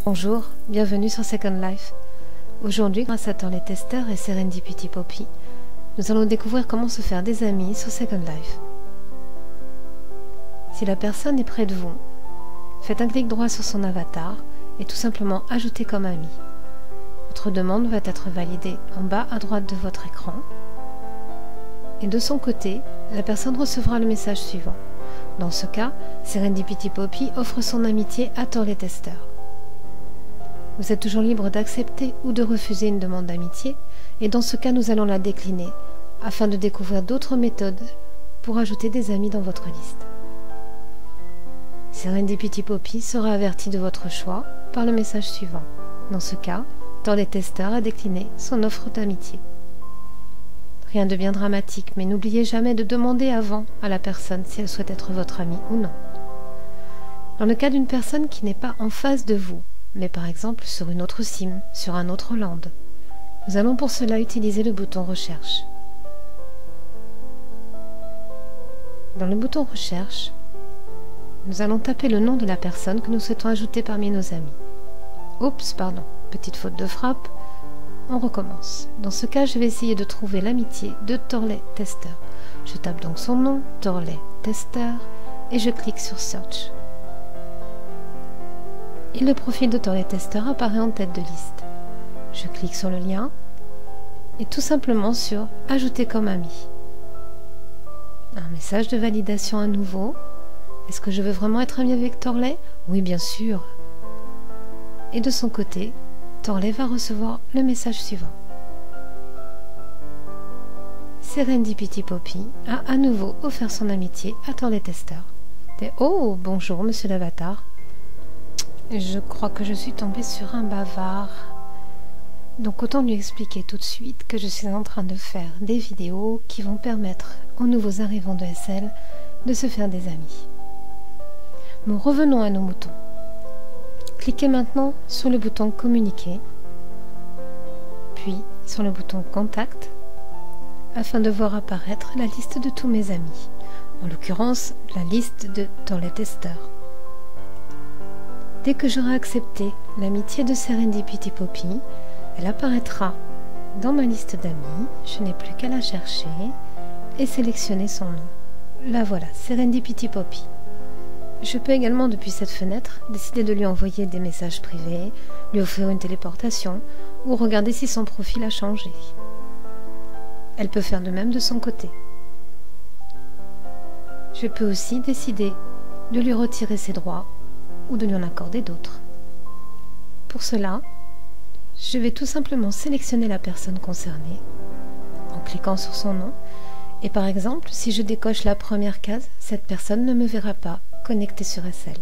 Bonjour, bienvenue sur Second Life. Aujourd'hui, grâce à Torlet Tester et Serendipity Poppy, nous allons découvrir comment se faire des amis sur Second Life. Si la personne est près de vous, faites un clic droit sur son avatar et tout simplement ajoutez comme ami. Votre demande va être validée en bas à droite de votre écran. Et de son côté, la personne recevra le message suivant. Dans ce cas, Serendipity Poppy offre son amitié à Torlet Tester. Vous êtes toujours libre d'accepter ou de refuser une demande d'amitié, et dans ce cas, nous allons la décliner, afin de découvrir d'autres méthodes pour ajouter des amis dans votre liste. Serendipity Poppy sera averti de votre choix par le message suivant. Dans ce cas, Torlet Tester a décliné son offre d'amitié. Rien de bien dramatique, mais n'oubliez jamais de demander avant à la personne si elle souhaite être votre amie ou non. Dans le cas d'une personne qui n'est pas en face de vous, mais par exemple sur une autre sim, sur un autre land, nous allons pour cela utiliser le bouton Recherche. Dans le bouton Recherche, nous allons taper le nom de la personne que nous souhaitons ajouter parmi nos amis. Oups, pardon, petite faute de frappe. On recommence. Dans ce cas, je vais essayer de trouver l'amitié de Torlet Tester. Je tape donc son nom, Torlet Tester, et je clique sur Search. Et le profil de Torlet Tester apparaît en tête de liste. Je clique sur le lien et tout simplement sur Ajouter comme ami. Un message de validation à nouveau. Est-ce que je veux vraiment être ami avec Torlet? Oui, bien sûr. Et de son côté, Torlet va recevoir le message suivant. Serendipity Poppy a à nouveau offert son amitié à Torlet Tester. Oh, bonjour, monsieur l'avatar. Je crois que je suis tombée sur un bavard. Donc autant lui expliquer tout de suite que je suis en train de faire des vidéos qui vont permettre aux nouveaux arrivants de SL de se faire des amis. Bon, revenons à nos moutons. Cliquez maintenant sur le bouton Communiquer, puis sur le bouton Contact, afin de voir apparaître la liste de tous mes amis, en l'occurrence la liste de Torlet Tester. Dès que j'aurai accepté l'amitié de Serendipity Poppy, elle apparaîtra dans ma liste d'amis. Je n'ai plus qu'à la chercher et sélectionner son nom. La voilà, Serendipity Poppy. Je peux également, depuis cette fenêtre, décider de lui envoyer des messages privés, lui offrir une téléportation ou regarder si son profil a changé. Elle peut faire de même de son côté. Je peux aussi décider de lui retirer ses droits ou de lui en accorder d'autres. Pour cela, je vais tout simplement sélectionner la personne concernée en cliquant sur son nom et par exemple, si je décoche la première case, cette personne ne me verra pas connectée sur SL.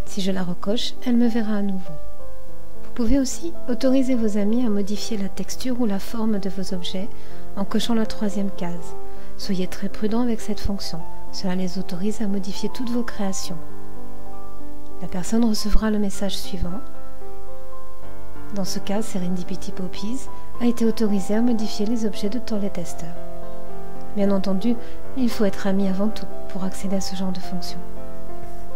Si je la recoche, elle me verra à nouveau. Vous pouvez aussi autoriser vos amis à modifier la texture ou la forme de vos objets en cochant la troisième case. Soyez très prudent avec cette fonction, cela les autorise à modifier toutes vos créations. La personne recevra le message suivant. Dans ce cas, Serendipity Poppy a été autorisée à modifier les objets de Torlet Tester. Bien entendu, il faut être ami avant tout pour accéder à ce genre de fonction.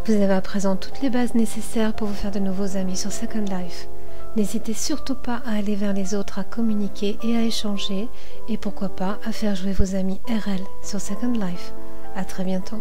Vous avez à présent toutes les bases nécessaires pour vous faire de nouveaux amis sur Second Life. N'hésitez surtout pas à aller vers les autres, à communiquer et à échanger, et pourquoi pas à faire jouer vos amis RL sur Second Life. À très bientôt.